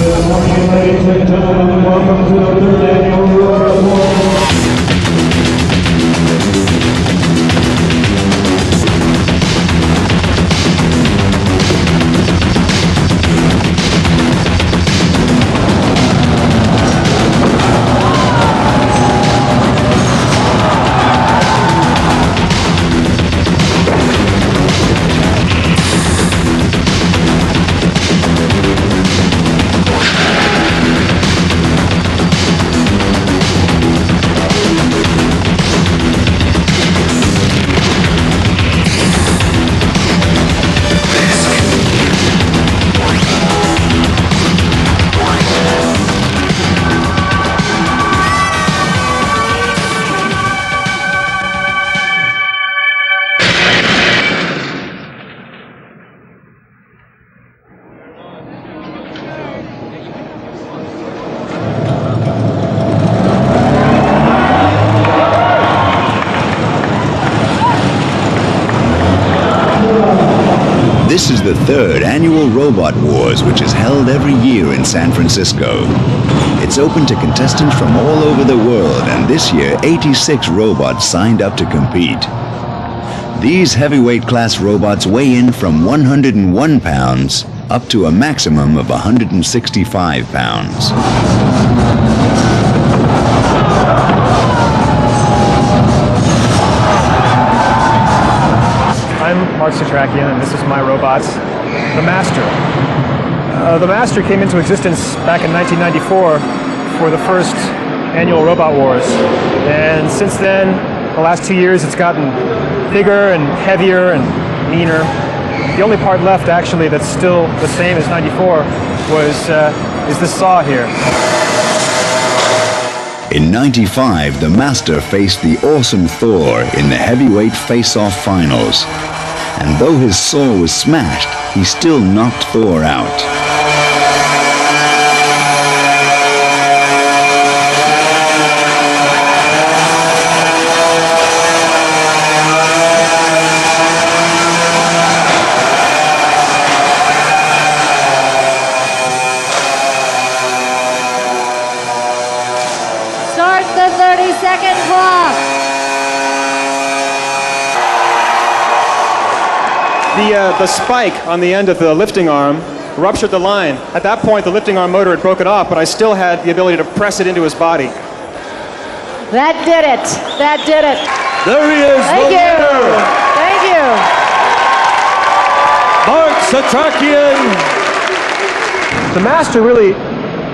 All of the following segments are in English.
Ladies and gentlemen, welcome to the third annual Robot Wars. This is the third annual Robot Wars, which is held every year in San Francisco. It's open to contestants from all over the world, and this year 86 robots signed up to compete. These heavyweight class robots weigh in from 101 pounds up to a maximum of 165 pounds. I'm Mark Satrakian, and this is my robot, the Master. The Master came into existence back in 1994 for the first annual Robot Wars. And since then, the last 2 years, it's gotten bigger and heavier and meaner. The only part left, actually, that's still the same as 94 is this saw here. In 95, the Master faced the awesome Thor in the heavyweight face-off finals. And though his saw was smashed, he still knocked Thor out. Start the 30-second clock. The spike on the end of the lifting arm ruptured the line. At that point, the lifting arm motor had broken off, but I still had the ability to press it into his body. That did it. That did it. There he is, Thank the you. winner, Thank you. Mark Satrakian. The Master really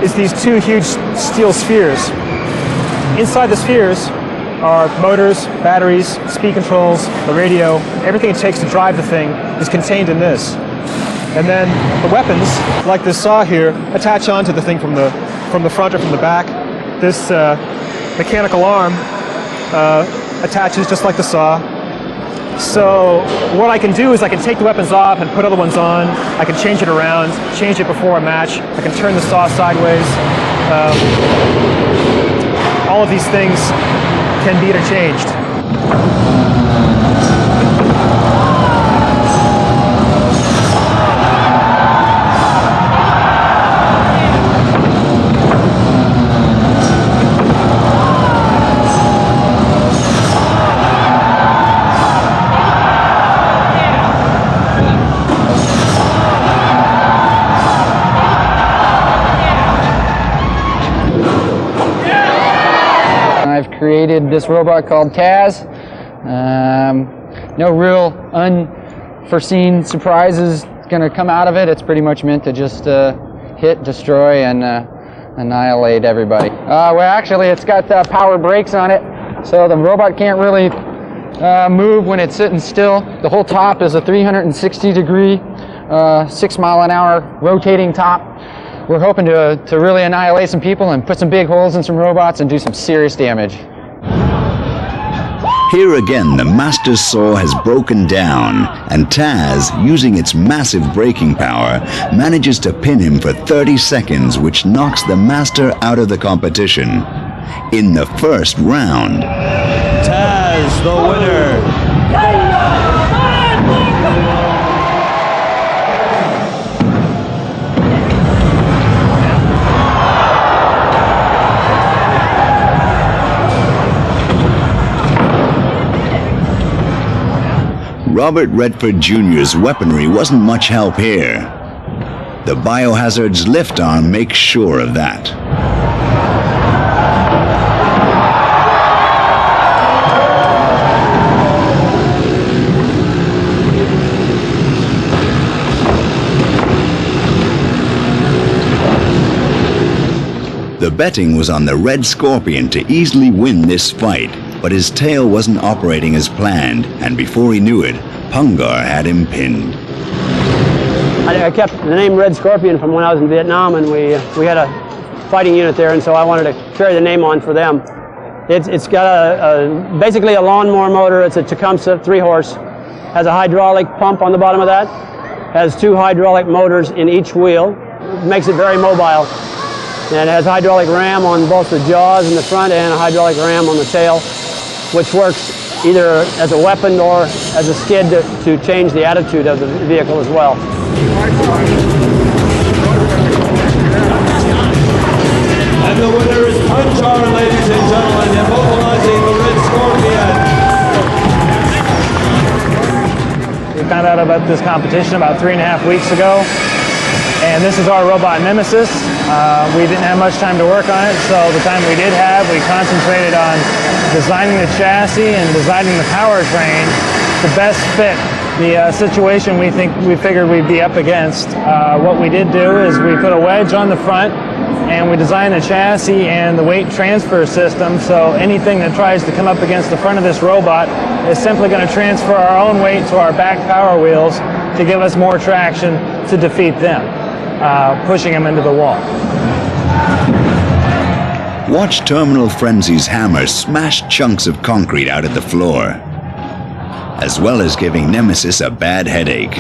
is these two huge steel spheres. Inside the spheres are motors, batteries, speed controls, the radio. Everything it takes to drive the thing is contained in this. And then the weapons, like this saw here, attach onto the thing from the front or from the back. This mechanical arm attaches just like the saw. So what I can do is I can take the weapons off and put other ones on. I can change it around, change it before a match. I can turn the saw sideways. All of these things can be interchanged. I've created this robot called Taz. No real unforeseen surprises going to come out of it. It's pretty much meant to just hit, destroy, and annihilate everybody. Well, actually, it's got power brakes on it, so the robot can't really move when it's sitting still. The whole top is a 360-degree, 6-mile-an-hour rotating top. We're hoping to really annihilate some people and put some big holes in some robots and do some serious damage. Here again, the Master's saw has broken down, and Taz, using its massive braking power, manages to pin him for 30 seconds, which knocks the Master out of the competition. In the first round, Taz, the winner. Robert Redford Jr.'s weaponry wasn't much help here. The Biohazard's lift arm makes sure of that. The betting was on the Red Scorpion to easily win this fight, but his tail wasn't operating as planned, and before he knew it, Pungar had him pinned. I kept the name Red Scorpion from when I was in Vietnam, and we had a fighting unit there, and so I wanted to carry the name on for them. It's got basically a lawnmower motor. It's a Tecumseh 3-horse. Has a hydraulic pump on the bottom of that. Has 2 hydraulic motors in each wheel. Makes it very mobile. And it has hydraulic ram on both the jaws in the front and a hydraulic ram on the tail, which works either as a weapon or as a skid to change the attitude of the vehicle as well. And the winner is Pungar, ladies and gentlemen, immobilizing the Red Scorpion. We found out about this competition about 3.5 weeks ago, and this is our robot Nemesis. We didn't have much time to work on it, so the time we did have, we concentrated on designing the chassis and designing the powertrain to best fit the situation we figured we'd be up against. What we did do is we put a wedge on the front, and we designed the chassis and the weight transfer system, so anything that tries to come up against the front of this robot is simply going to transfer our own weight to our back power wheels to give us more traction to defeat them, pushing them into the wall. Watch Terminal Frenzy's hammer smash chunks of concrete out at the floor, as well as giving Nemesis a bad headache.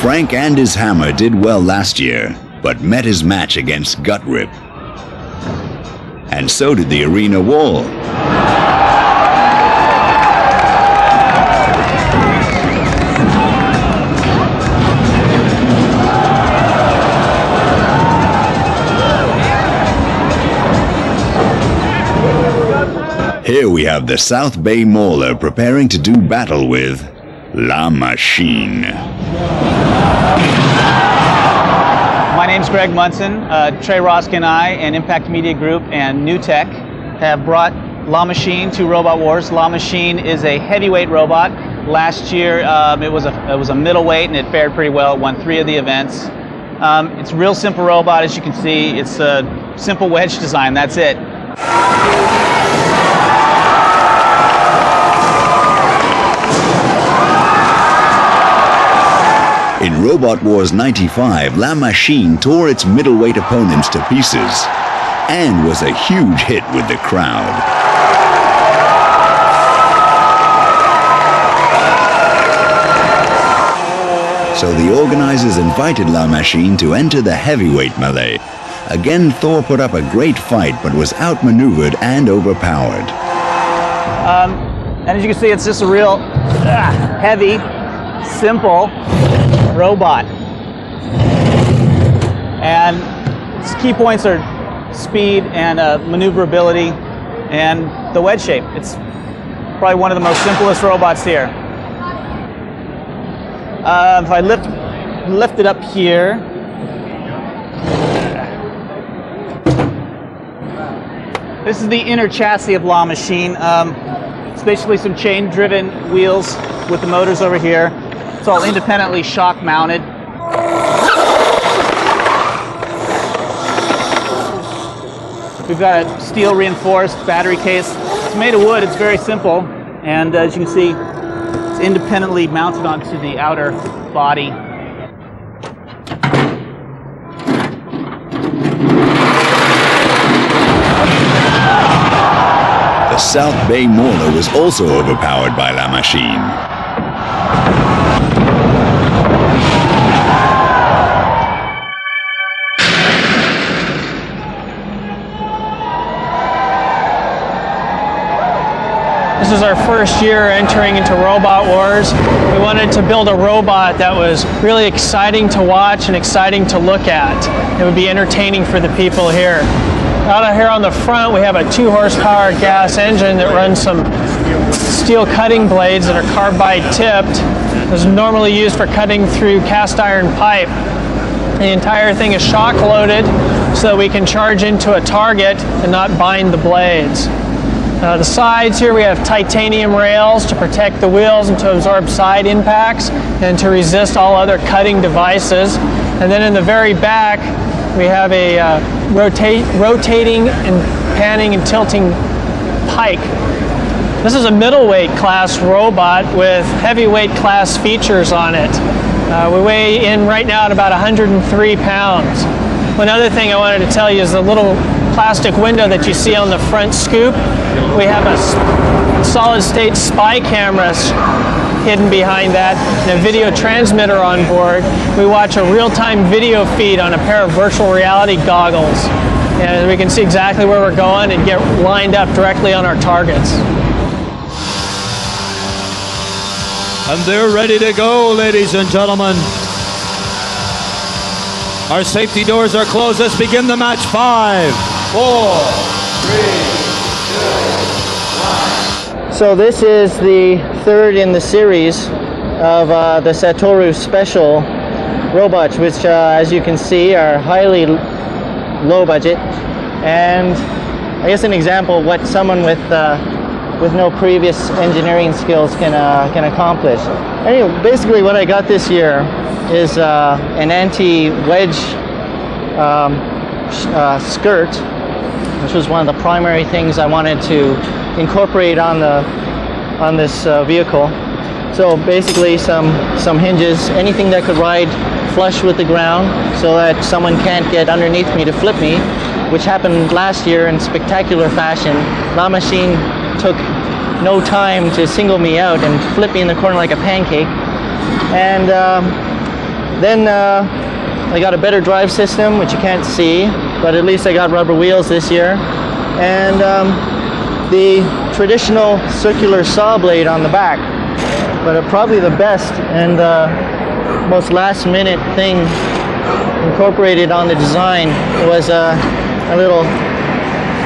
Frank and his hammer did well last year, but met his match against Gutrip. And so did the arena wall. Here we have the South Bay Mauler preparing to do battle with La Machine. My name's Greg Munson. Trey Roski and I and Impact Media Group and NewTek have brought La Machine to Robot Wars. La Machine is a heavyweight robot. Last year it was a middleweight and it fared pretty well. It won 3 of the events. It's a real simple robot, as you can see. It's a simple wedge design, that's it. In Robot Wars 95, La Machine tore its middleweight opponents to pieces and was a huge hit with the crowd. So the organizers invited La Machine to enter the heavyweight melee. Again, Thor put up a great fight, but was outmaneuvered and overpowered. And as you can see, it's just a real heavy, simple robot. And its key points are speed and maneuverability and the wedge shape. It's probably one of the most simplest robots here. If I lift it up here, this is the inner chassis of La Machine. It's basically some chain-driven wheels with the motors over here. It's all independently shock mounted. We've got a steel reinforced battery case. It's made of wood, it's very simple. And as you can see, it's independently mounted onto the outer body. The South Bay Mauler was also overpowered by La Machine. This is our first year entering into Robot Wars. We wanted to build a robot that was really exciting to watch and exciting to look at. It would be entertaining for the people here. Out here on the front, we have a 2 horsepower gas engine that runs some steel cutting blades that are carbide tipped. This is normally used for cutting through cast iron pipe. The entire thing is shock loaded so that we can charge into a target and not bind the blades. The sides here, we have titanium rails to protect the wheels and to absorb side impacts and to resist all other cutting devices. And then in the very back, we have a rotating and panning and tilting pike. This is a middleweight class robot with heavyweight class features on it. We weigh in right now at about 103 pounds. One other thing I wanted to tell you is the little plastic window that you see on the front scoop. We have a solid state spy camera hidden behind that and a video transmitter on board. We watch a real-time video feed on a pair of virtual reality goggles. And we can see exactly where we're going and get lined up directly on our targets. And they're ready to go, ladies and gentlemen. Our safety doors are closed. Let's begin the match. 5, 4, 3, 2, 1. So this is the third in the series of the Satoru Special robots, which as you can see are highly low budget, and I guess an example of what someone with no previous engineering skills can accomplish. Anyway, basically what I got this year is an anti-wedge skirt, which was one of the primary things I wanted to incorporate on this vehicle. So basically some hinges, anything that could ride flush with the ground so that someone can't get underneath me to flip me, which happened last year in spectacular fashion. La Machine took no time to single me out and flip me in the corner like a pancake. And then I got a better drive system, which you can't see, but at least I got rubber wheels this year. And the traditional circular saw blade on the back. But probably the best and most last minute thing incorporated on the design was a little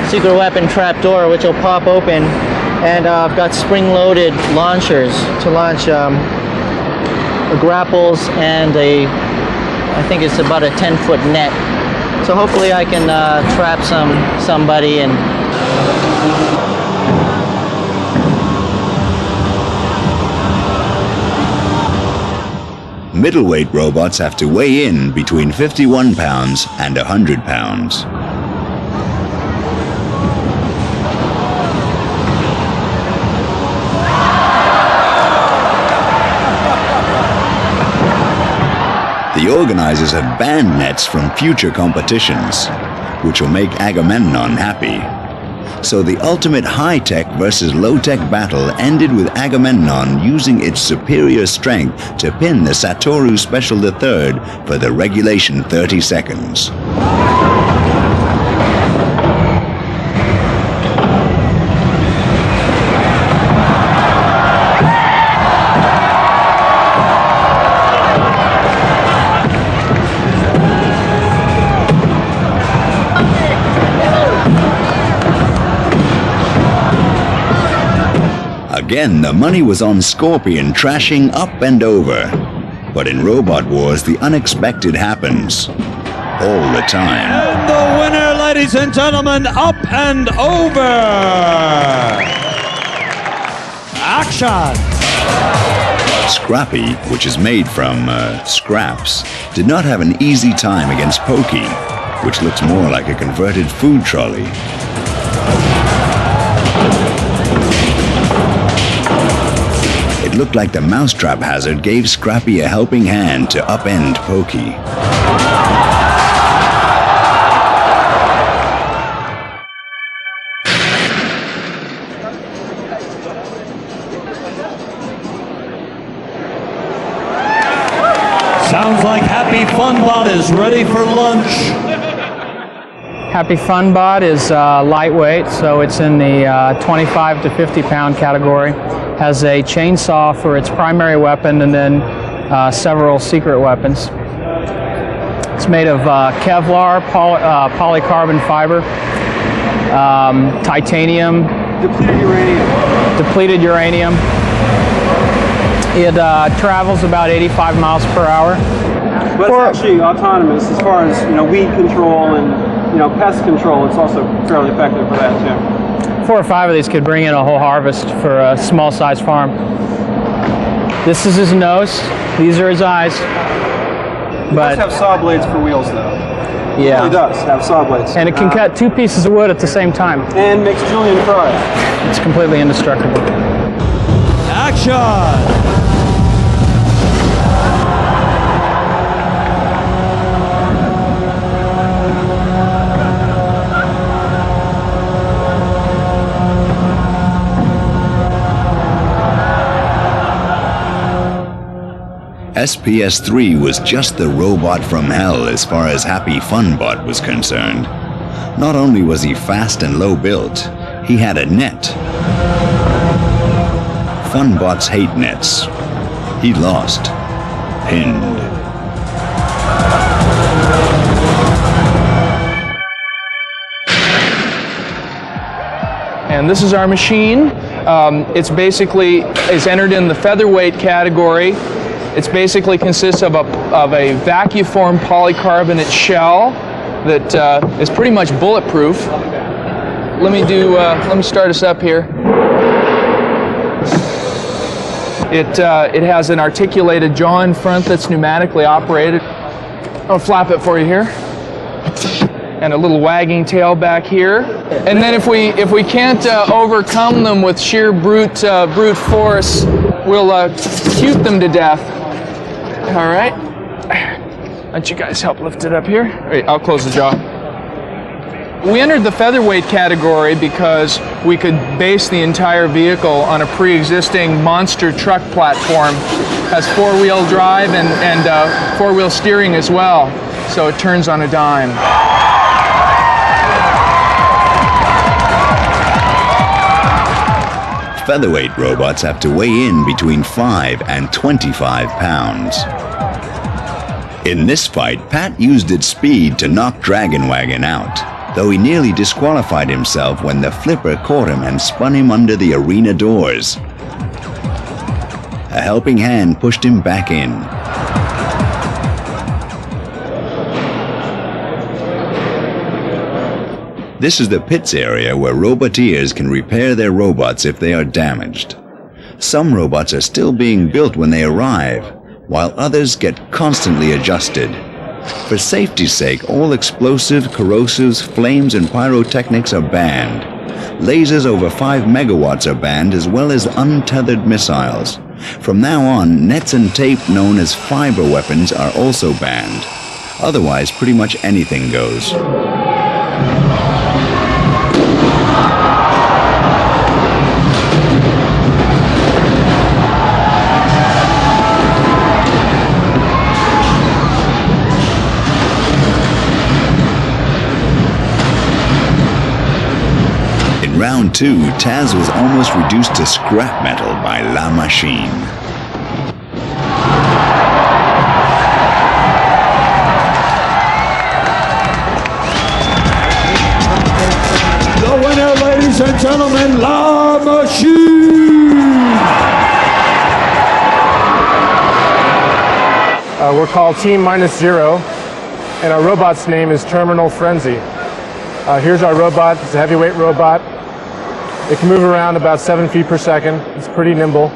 secret weapon trap door, which will pop open, and I've got spring-loaded launchers to launch grapples and I think it's about a 10-foot net. So hopefully I can trap somebody and Middleweight robots have to weigh in between 51 pounds and 100 pounds. The organizers have banned nets from future competitions, which will make Agamemnon happy. So the ultimate high-tech versus low-tech battle ended with Agamemnon using its superior strength to pin the Satoru Special III for the regulation 30 seconds. Again, the money was on Scorpion trashing up and over. But in Robot Wars, the unexpected happens. All the time. And the winner, ladies and gentlemen, Up and Over. Action. Scrappy, which is made from scraps, did not have an easy time against Pokey, which looks more like a converted food trolley. It looked like the mousetrap hazard gave Scrappy a helping hand to upend Pokey. Sounds like Happy Funbot is ready for lunch. Happy Funbot is lightweight, so it's in the 25 to 50 pound category. Has a chainsaw for its primary weapon and then several secret weapons. It's made of Kevlar, polycarbon fiber, titanium, depleted uranium. It travels about 85 miles per hour. But it's actually autonomous as far as weed control and pest control. It's also fairly effective for that too. 4 or 5 of these could bring in a whole harvest for a small-sized farm. This is his nose. These are his eyes. It does have saw blades for wheels, though. Yeah. It really does have saw blades. And it can cut 2 pieces of wood at the same time. And makes Julian fries. It's completely indestructible. Action! SPS-3 was just the robot from hell as far as Happy Funbot was concerned. Not only was he fast and low built, he had a net. Funbots hate nets. He lost. Pinned. And this is our machine. It's basically is entered in the featherweight category. It basically consists of a vacuform polycarbonate shell that is pretty much bulletproof. Let me start us up here. It has an articulated jaw in front that's pneumatically operated. I'll flap it for you here. And a little wagging tail back here. And then if we can't overcome them with sheer brute force, we'll cute them to death. All right. Why don't you guys help lift it up here? Wait, I'll close the jaw. We entered the featherweight category because we could base the entire vehicle on a pre-existing monster truck platform. Has 4-wheel drive and 4-wheel steering as well, so it turns on a dime. Featherweight robots have to weigh in between 5 and 25 pounds. In this fight, Pat used its speed to knock Dragon Wagon out, though he nearly disqualified himself when the flipper caught him and spun him under the arena doors. A helping hand pushed him back in. This is the pits area where roboteers can repair their robots if they are damaged. Some robots are still being built when they arrive, while others get constantly adjusted. For safety's sake, all explosive, corrosives, flames, and pyrotechnics are banned. Lasers over 5 megawatts are banned, as well as untethered missiles. From now on, nets and tape known as fiber weapons are also banned. Otherwise, pretty much anything goes. In round 2, Taz was almost reduced to scrap metal by La Machine. The winner, ladies and gentlemen, La Machine! We're called Team -0, and our robot's name is Terminal Frenzy. Here's our robot. It's a heavyweight robot. It can move around about 7 feet per second. It's pretty nimble.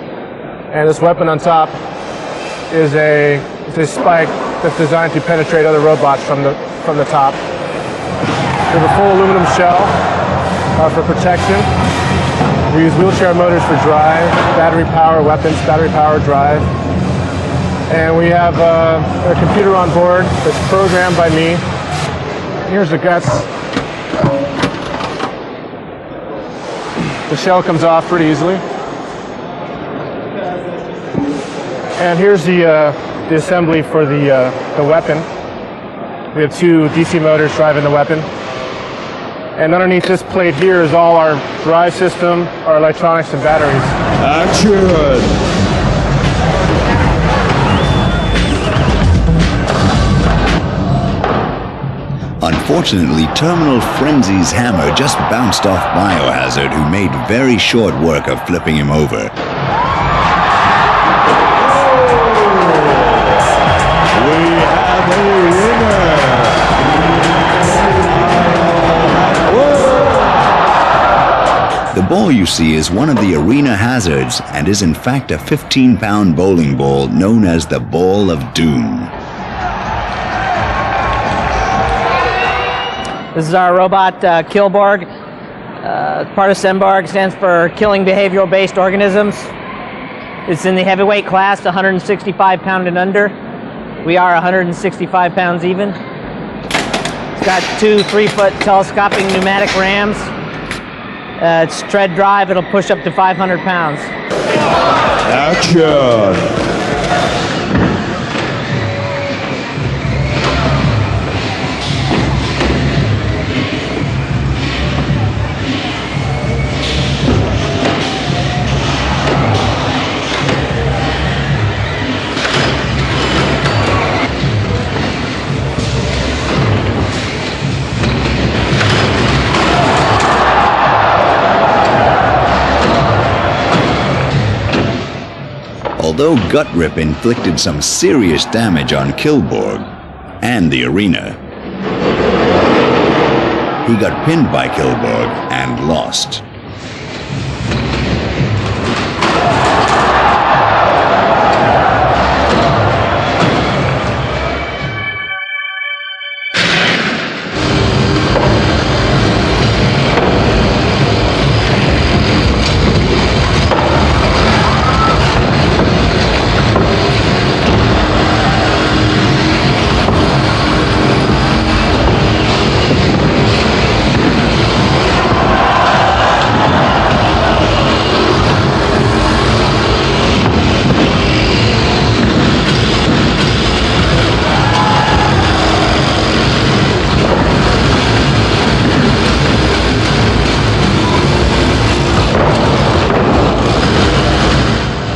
And this weapon on top is a spike that's designed to penetrate other robots from the top. We have a full aluminum shell for protection. We use wheelchair motors for drive, battery power weapons, battery power drive. And we have a computer on board that's programmed by me. Here's the guts. The shell comes off pretty easily. And here's the assembly for the weapon. We have 2 DC motors driving the weapon. And underneath this plate here is all our drive system, our electronics, and batteries. Action! Unfortunately, Terminal Frenzy's hammer just bounced off Biohazard, who made very short work of flipping him over. We have a winner! The ball you see is one of the arena hazards and is in fact a 15-pound bowling ball known as the Ball of Doom. This is our robot, Killborg. Part of SEMBARG, stands for Killing Behavioral-Based Organisms. It's in the heavyweight class, 165 pound and under. We are 165 pounds even. It's got 2 3-foot telescoping pneumatic rams. It's tread drive, it'll push up to 500 pounds. Action! Although Gut Rip inflicted some serious damage on Killborg and the arena, he got pinned by Killborg and lost.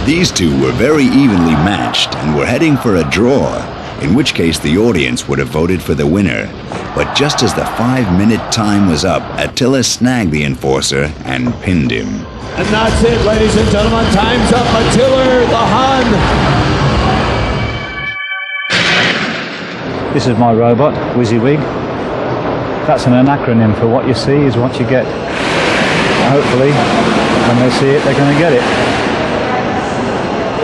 These two were very evenly matched and were heading for a draw, in which case the audience would have voted for the winner. But just as the 5-minute time was up, Attila snagged the enforcer and pinned him. And that's it, ladies and gentlemen. Time's up. Attila the Hun. This is my robot, WYSIWYG. That's an acronym for what you see is what you get. Hopefully, when they see it, they're going to get it.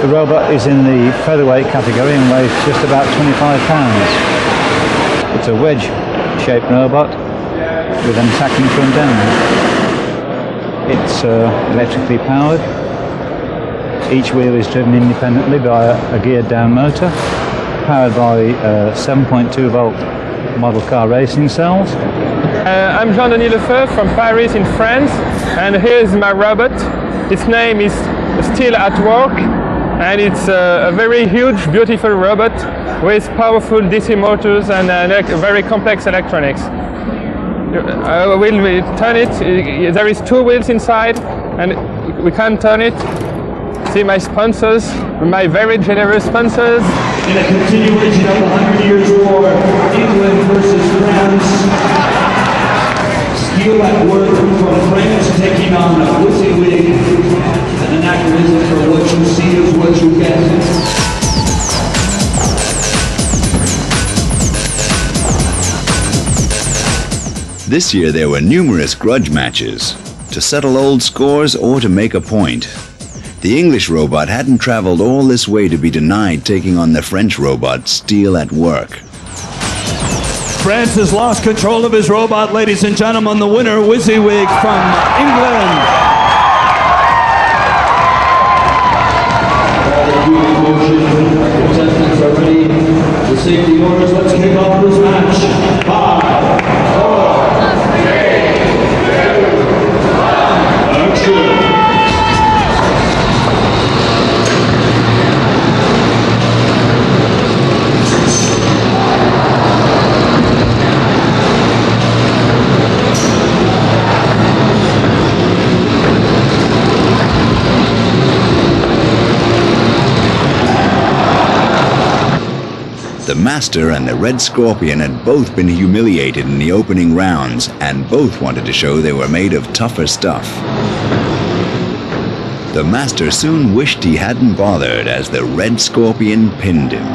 The robot is in the featherweight category and weighs just about 25 pounds. It's a wedge-shaped robot with an attacking front end. It's electrically powered. Each wheel is driven independently by a geared-down motor, powered by 7.2 volt model car racing cells. I'm Jean-Denis Lefebvre from Paris in France, and here's my robot. Its name is Still at Work, and it's a very huge, beautiful robot with powerful DC motors and very complex electronics. I will turn it. There is 2 wheels inside, and we can turn it. See my sponsors, my very generous sponsors. In a continuation of the 100 Years' War, England versus France. Steel at Work from France taking on WYSIWYG. An anachronism for what you see is what you get. This year there were numerous grudge matches, to settle old scores or to make a point. The English robot hadn't traveled all this way to be denied taking on the French robot Steel at Work. France has lost control of his robot, ladies and gentlemen. The winner, WYSIWYG from England. Contestants are ready to safety orders. Let's kick off this match. 5, 4, 3, 2, 1, action. The Master and the Red Scorpion had both been humiliated in the opening rounds, and both wanted to show they were made of tougher stuff. The Master soon wished he hadn't bothered as the Red Scorpion pinned him.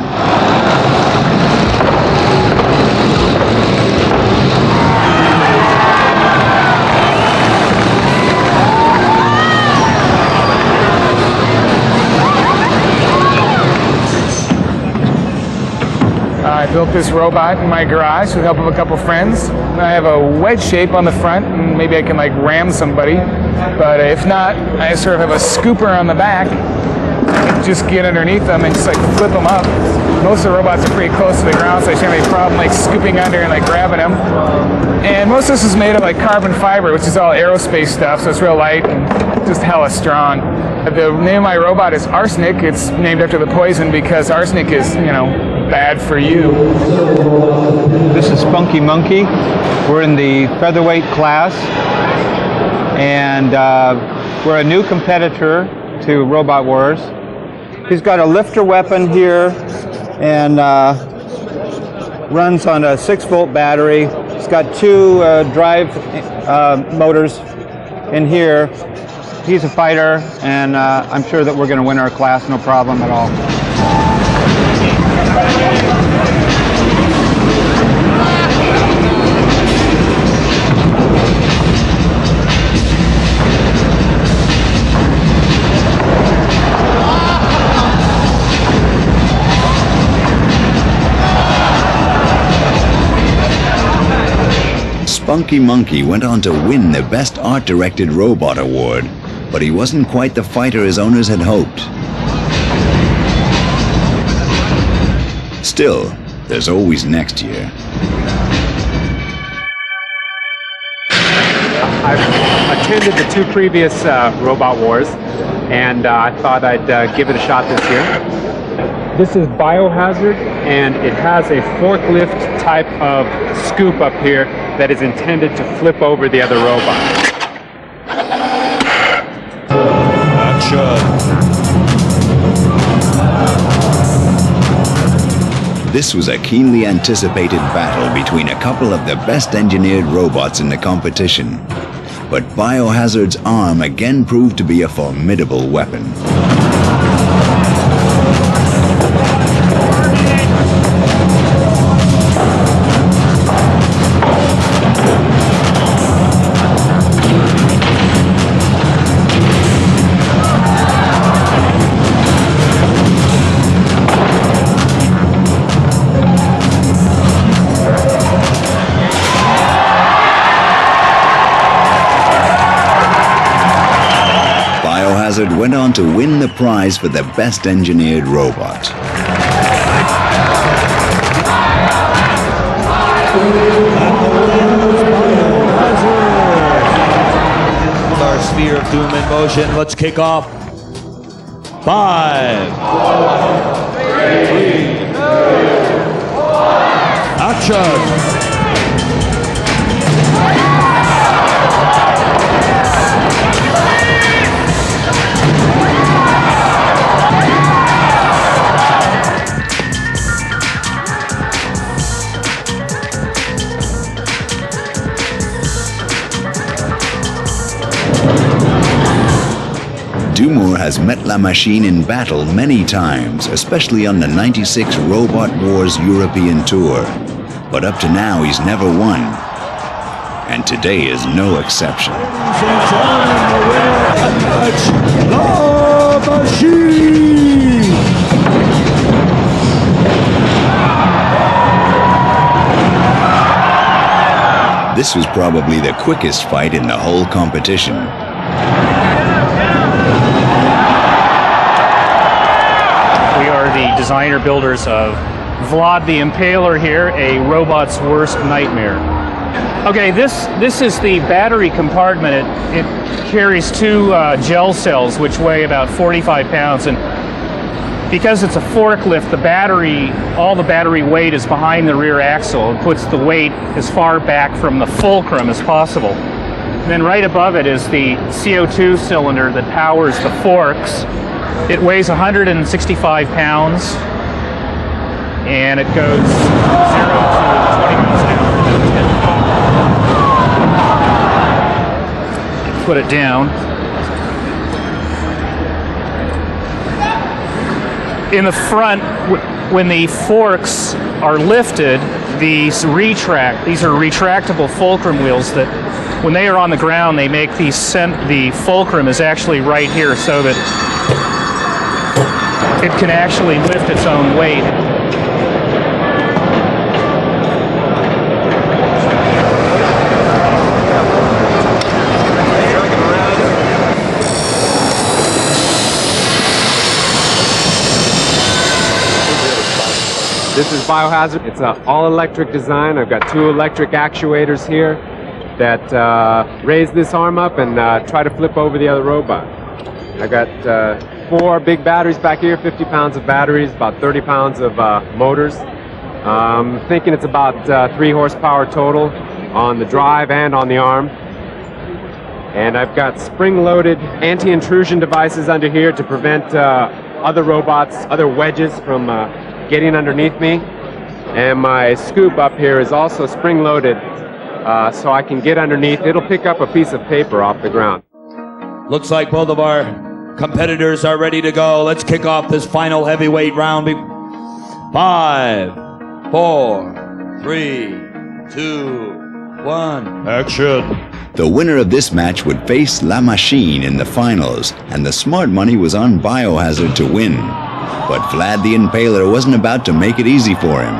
I built this robot in my garage with the help of a couple friends. I have a wedge shape on the front, and maybe I can like ram somebody. But if not, I sort of have a scooper on the back. Just get underneath them and just like flip them up. Most of the robots are pretty close to the ground, so I shouldn't have any problem like scooping under and like grabbing them. And most of this is made of like carbon fiber, which is all aerospace stuff, so it's real light and just hella strong. The name of my robot is Arsenic. It's named after the poison because arsenic is, bad for you. This is Spunky Monkey. We're in the featherweight class, and we're a new competitor to Robot Wars. He's got a lifter weapon here and runs on a 6-volt battery. He's got 2 drive motors in here. He's a fighter, and I'm sure that we're going to win our class, no problem at all. Spunky Monkey went on to win the Best Art-Directed Robot Award, but he wasn't quite the fighter his owners had hoped. Still, there's always next year. I've attended the 2 previous Robot Wars, and I thought I'd give it a shot this year. This is Biohazard, and it has a forklift type of scoop up here that is intended to flip over the other robot. This was a keenly anticipated battle between a couple of the best engineered robots in the competition. But Biohazard's arm again proved to be a formidable weapon. Biohazard went on to win the prize for the best engineered robot. Our sphere of doom in motion. Let's kick off. 5, 4, 3, 2, 1. Action! Dumore has met La Machine in battle many times, especially on the '96 Robot Wars European Tour. But up to now, he's never won. And today is no exception. La Machine! This was probably the quickest fight in the whole competition. We are the designer builders of Vlad the Impaler here, a robot's worst nightmare. Okay, this is the battery compartment. It carries 2 gel cells which weigh about 45 pounds, and because it's a forklift, all the battery weight is behind the rear axle. It puts the weight as far back from the fulcrum as possible. And then right above it is the CO2 cylinder that powers the forks. It weighs 165 pounds, and it goes 0 to 20 miles an hour in about 10. Put it down. In the front, when the forks are lifted, these retract. These are retractable fulcrum wheels that, when they are on the ground, they make the fulcrum is actually right here, so that it can actually lift its own weight. This is Biohazard. It's an all-electric design. I've got 2 electric actuators here that raise this arm up and try to flip over the other robot. I've got 4 big batteries back here, 50 pounds of batteries, about 30 pounds of motors. I'm thinking it's about 3 horsepower total on the drive and on the arm. And I've got spring-loaded anti-intrusion devices under here to prevent other robots, other wedges from getting underneath me. And my scoop up here is also spring-loaded, so I can get underneath. It'll pick up a piece of paper off the ground. Looks like both of our competitors are ready to go. Let's kick off this final heavyweight round. 5, 4, 3, 2, 1, action. The winner of this match would face La Machine in the finals, and the smart money was on Biohazard to win. But Vlad the Impaler wasn't about to make it easy for him.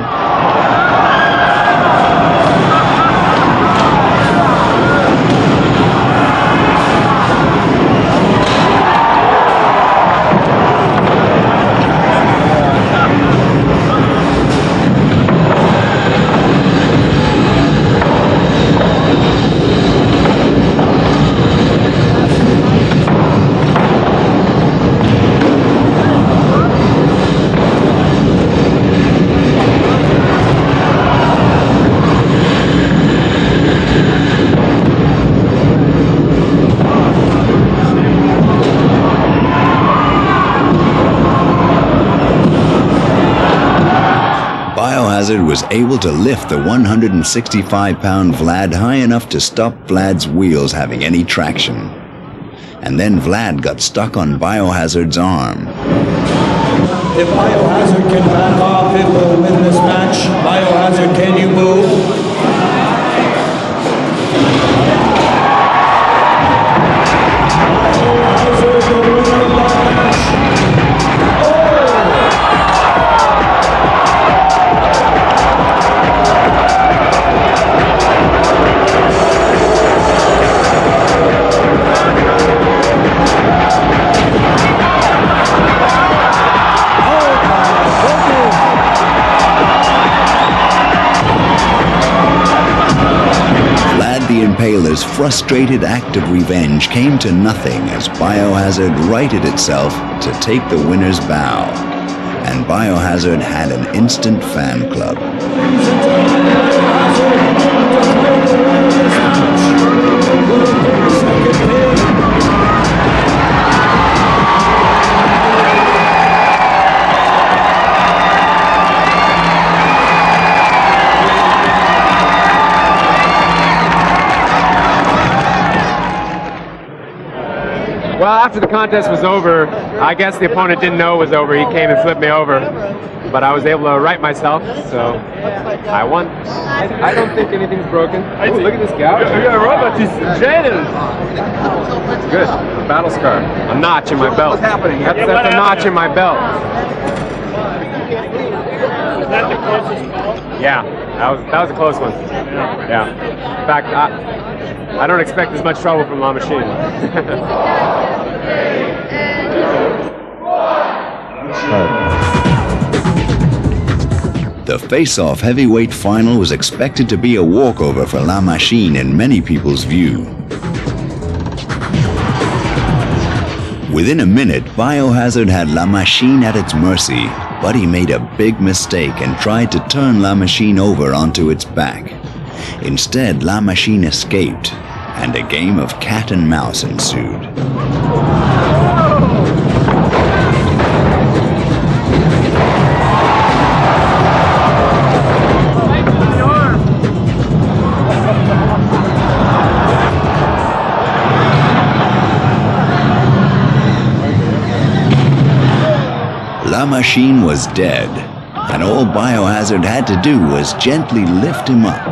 Biohazard was able to lift the 165-pound Vlad high enough to stop Vlad's wheels having any traction. And then Vlad got stuck on Biohazard's arm. If Biohazard can back off, it will win this match. Biohazard, can you move? The Impaler's frustrated act of revenge came to nothing as Biohazard righted itself to take the winner's bow. And Biohazard had an instant fan club. Well, after the contest was over, I guess the opponent didn't know it was over. He came and flipped me over, but I was able to right myself, so I won. I don't think anything's broken. Oh, look at this guy. Your robot is genius. Good. A battle scar. A notch in my belt. What's happening? That's a notch in my belt. Is that the closest call? Yeah, that was a close one. Yeah. In fact, I don't expect as much trouble from La Machine. The face-off heavyweight final was expected to be a walkover for La Machine in many people's view. Within a minute, Biohazard had La Machine at its mercy, but he made a big mistake and tried to turn La Machine over onto its back. Instead, La Machine escaped, and a game of cat and mouse ensued. Machine was dead, and all Biohazard had to do was gently lift him up.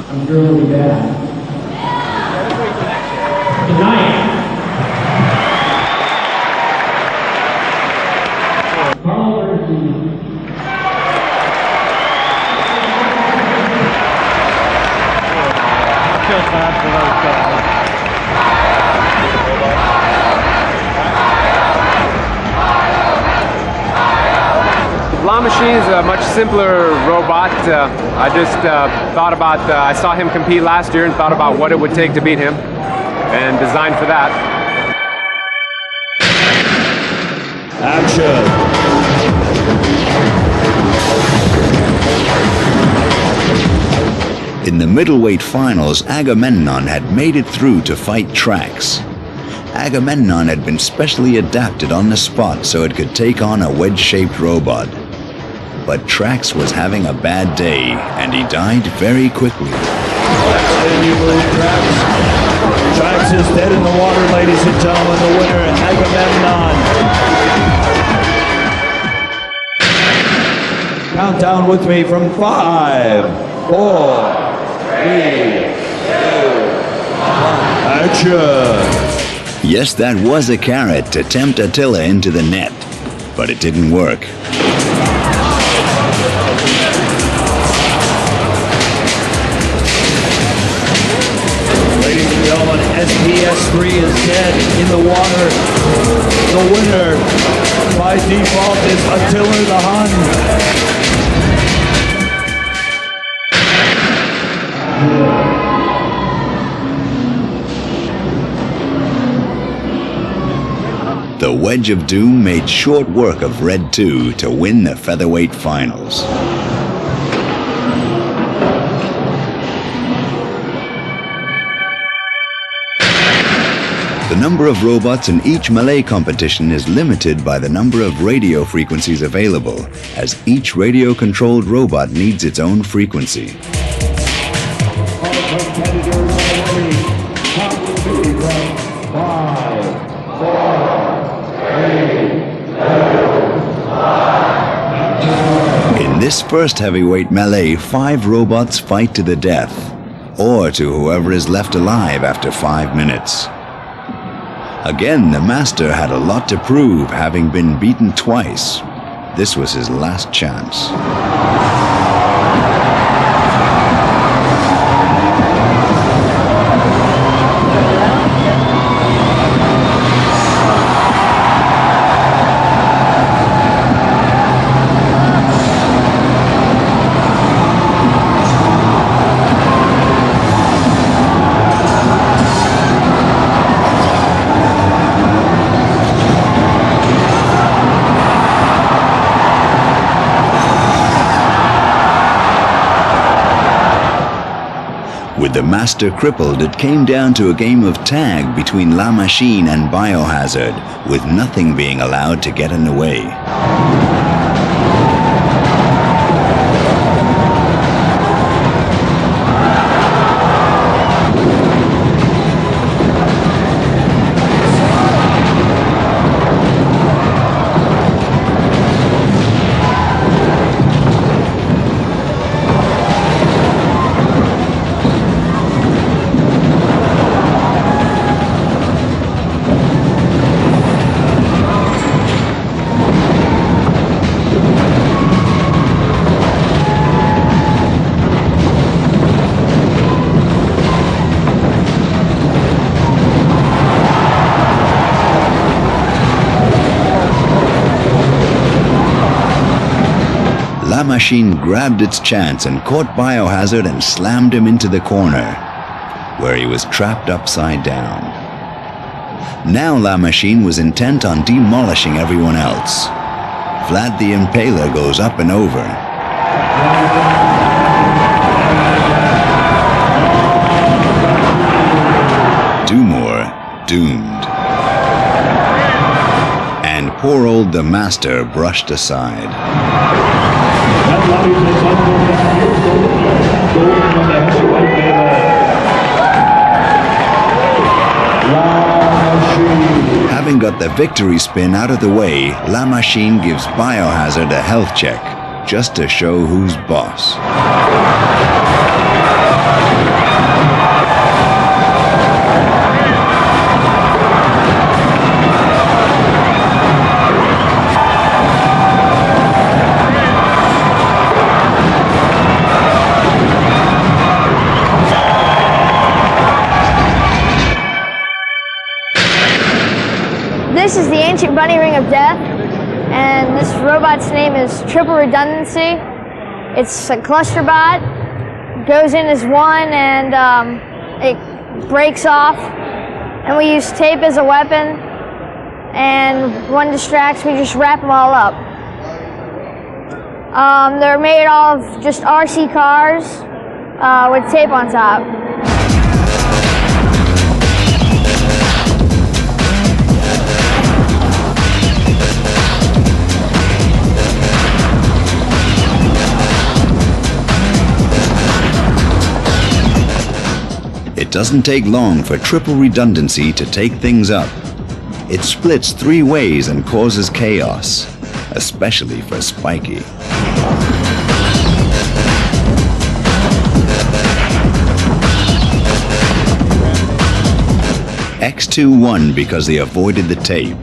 I'm really bad. Tonight, La Machine is a much simpler robot. I just thought about, I saw him compete last year and thought about what it would take to beat him and designed for that. Action. In the middleweight finals, Agamemnon had made it through to fight Trax. Agamemnon had been specially adapted on the spot so it could take on a wedge-shaped robot. But Trax was having a bad day, and he died very quickly. Trax is dead in the water, ladies and gentlemen. The winner, Agamemnon. Count down with me from 5, 4, 3, 2, 1. Action! Yes, that was a carrot to tempt Attila into the net, but it didn't work. Ladies and gentlemen, SPS-3 is dead in the water. The winner, by default, is Attila the Hun. The Wedge of Doom made short work of Red 2 to win the featherweight finals. The number of robots in each melee competition is limited by the number of radio frequencies available, as each radio-controlled robot needs its own frequency. In this first heavyweight melee, 5 robots fight to the death, or to whoever is left alive after 5 minutes. Again, the Master had a lot to prove, having been beaten twice. This was his last chance. With the Master crippled, it came down to a game of tag between La Machine and Biohazard, with nothing being allowed to get in the way. La Machine grabbed its chance and caught Biohazard and slammed him into the corner, where he was trapped upside down. Now La Machine was intent on demolishing everyone else. Vlad the Impaler goes up and over. doomed. And poor old the Master brushed aside. Having got the victory spin out of the way, La Machine gives Biohazard a health check, just to show who's boss. This is the ancient bunny ring of death, and this robot's name is Triple Redundancy. It's a cluster bot. Goes in as one, and it breaks off. And we use tape as a weapon. And if one distracts, we just wrap them all up. They're made of just RC cars with tape on top. It doesn't take long for Triple Redundancy to take things up. It splits 3 ways and causes chaos, especially for Spiky. X2 won because they avoided the tape,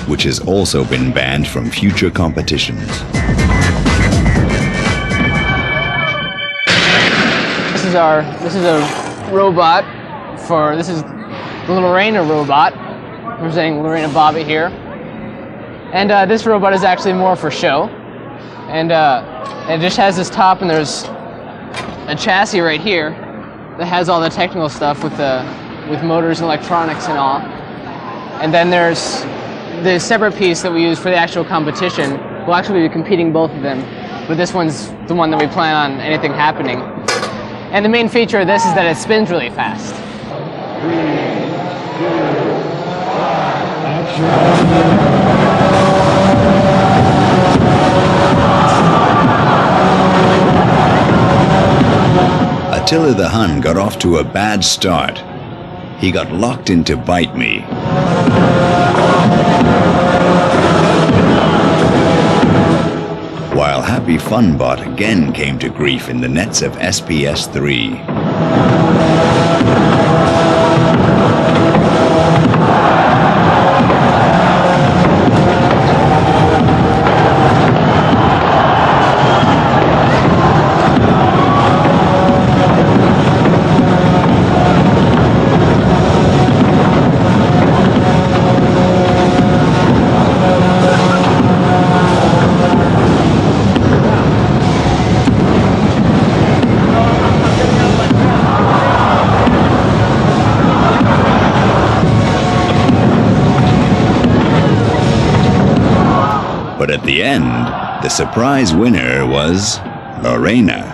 which has also been banned from future competitions. This is a robot this is the Lorena robot, representing Lorena Bobbitt here. And this robot is actually more for show. And it just has this top, and there's a chassis right here that has all the technical stuff with motors and electronics and all. And then there's the separate piece that we use for the actual competition. We'll actually be competing both of them, but this one's the one that we plan on anything happening. And the main feature of this is that it spins really fast. Attila the Hun got off to a bad start. He got locked into Bite Me. While Happy Funbot again came to grief in the nets of SPS3. But at the end, the surprise winner was Lorena.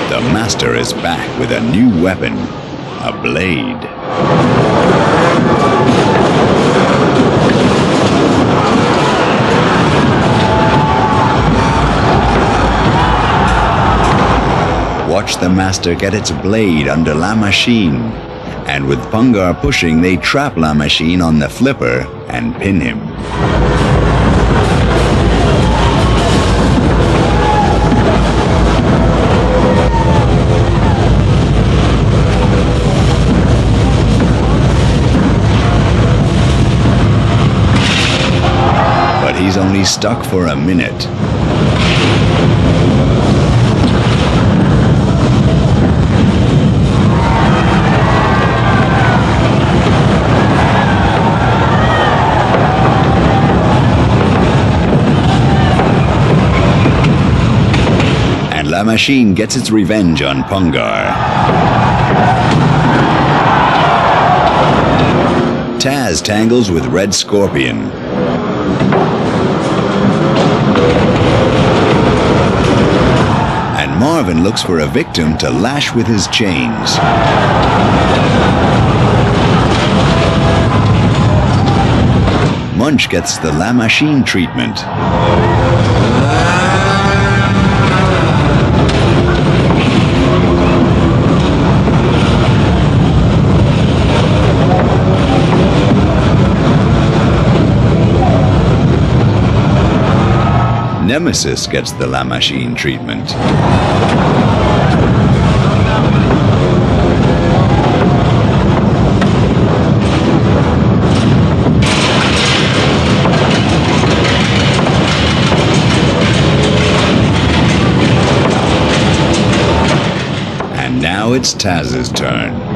The Master is back with a new weapon, a blade. Watch the Master get its blade under La Machine, and with Pungar pushing, they trap La Machine on the flipper and pin him. But he's only stuck for a minute. La Machine gets its revenge on Pungar. Taz tangles with Red Scorpion. And Marvin looks for a victim to lash with his chains. Munch gets the La Machine treatment. Nemesis gets the La Machine treatment. And now it's Taz's turn.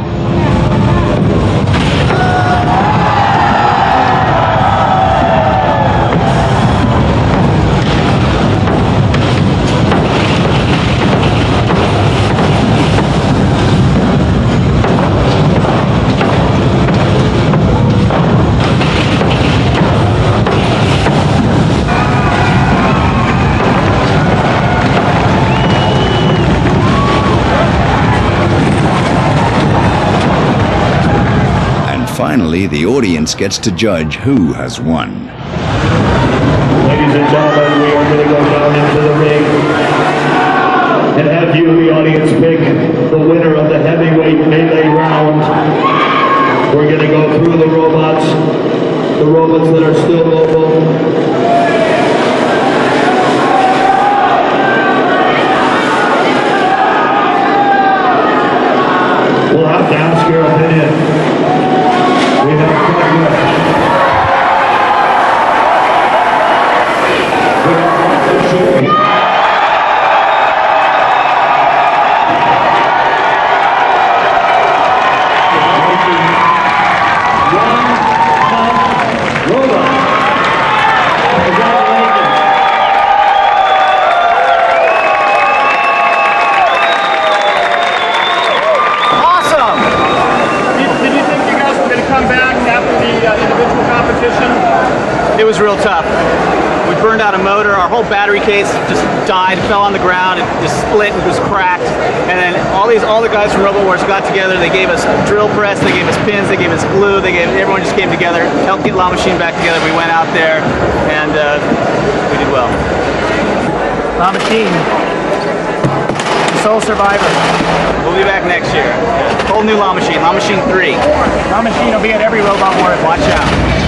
Finally, the audience gets to judge who has won. Ladies and gentlemen, we are going to go down into the ring and have you, the audience, pick the winner of the heavyweight melee round. We're going to go through the robots that are still mobile. We'll have to ask your opinion. We have a It was real tough. We burned out a motor, our whole battery case just died, fell on the ground, it just split and was cracked. And then all the guys from RoboWars got together, they gave us drill press, they gave us pins, they gave us glue, everyone just came together, helped get La Machine back together. We went out there and we did well. La Machine, the sole survivor. We'll be back next year. Whole new La Machine, La Machine 3. La Machine will be at every Robot Wars. Watch out.